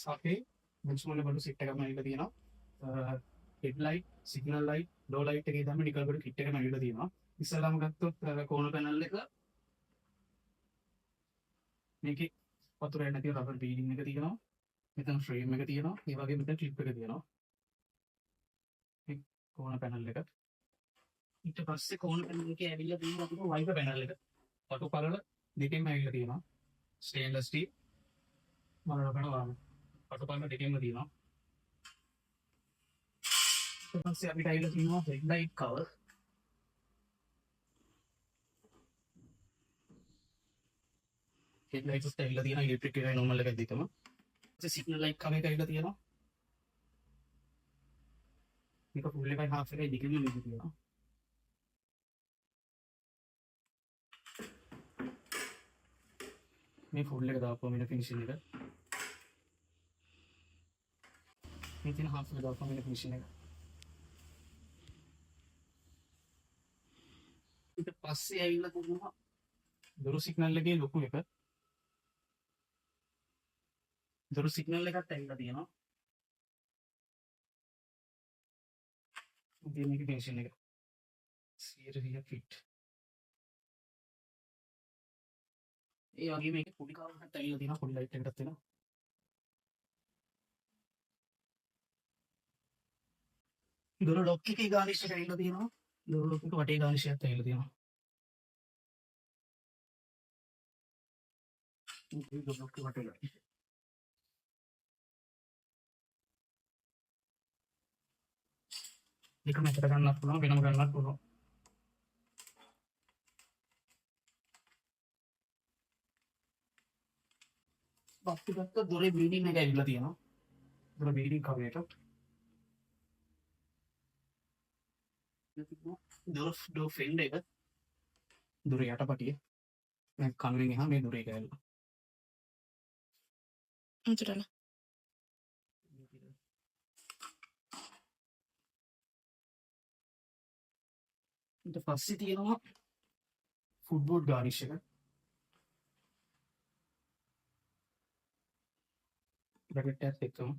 අපේ මුස්මල බඩු සෙට් එකක්ම ඇවිල්ලා තියෙනවා. හෙඩ් ලයිට්, සිග්නල් ලයිට්, ලෝ ලයිට් එකේ දාන්න නිකල් බඩු කිට් එකම ඇවිල්ලා තියෙනවා. ඉස්සෙල්ලාම ගත්තොත් කෝනර් පැනල් එක මේකේ වතුර යන්නේ නැතිව රබර් බීඩින් එක තියෙනවා. මෙතන ෆ්‍රේම් එක තියෙනවා. ඒ වගේම මෙතන ක්ලිප් එක තියෙනවා. මේ කෝනර් පැනල් එක. ඊට පස්සේ කෝනර් පැනල් එකේ ඇවිල්ලා තියෙනවා අපිට වයිපර් පැනල් එක. අටු පළල දෙකෙන්ම ඇවිල්ලා තියෙනවා. ස්ටේන්ලස් ස්ටීල් මරණ කරනවා. අටු පළල දෙකෙන්ම තියෙනවා. ඊට පස්සේ අපිට ඇවිල්ලා තියෙනවා head light cover. Head lights ඇවිල්ලා තියෙනවා ඉලෙක්ට්‍රික් එකයි නෝමල් එකයි දෙකම. ඊට සිග්නල් ලයිට් කවර් එක ඇවිල්ලා තියෙනවා. මේක ෆුල් එකයි හාෆ් එකයි දෙකෙන්ම මේක තියෙනවා. මේ ෆුල් එක දාපුවා මේ ෆිනිෂින් එක. මේ තියෙන හාෆ් එක දාපුවා මේ ෆිනිෂින් එක. ඊට පස්සේ ඇවිල්ලා තියෙනවා දොර සිග්නල් එකේ ලොකු එක. දොර සිග්නල් එකත් ඇවිල්ලා තියෙනවා. ඉතින් මේකේ ෆිනිෂින් එක 100 ෆිට. ඒ වගේ මේකේ පොඩි කවර් එකක් ඇවිල්ලා තියෙනවා. පොඩි ලයිට් එකක් තියෙනවා. දොර ලොක් එකේ ගානිෂ් එක ඇවිල්ලා තියෙනවා. දොර ලොක් එක වටේ ගානිෂ් එකක් ඇවිල්ලා තියෙනවා. මේ දොර ලොක් එක වටේ ගානිෂ්. එක මෙතන ගන්නත් පුළුවන් වෙනම ගන්නත් පුළුවන්. බස්තිගත්ත දොරේ බීඩින් එක ඇවිල්ලා තියෙනවා. දොර බීඩින් කවර් එක. දොර ෆෙන්ඩ් එක. දොර යටපටිය. මේ කනුවෙන් එහා මේ දොරේ එක ඇවිල්ලා. Naturally. ඊට පස්සේ තියෙනවා ෆුට්බෝඩ් ගානිෂ් එක. බ්‍රැකට් එකත් එක්කම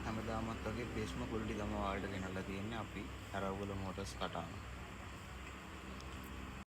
හැමදාමත් වගේ බේස්ම කුලිටි තමයි ඔයාලට ගෙනල්ලා තියෙන්නේ අපි අරවුල මෝටර්ස් කටාන.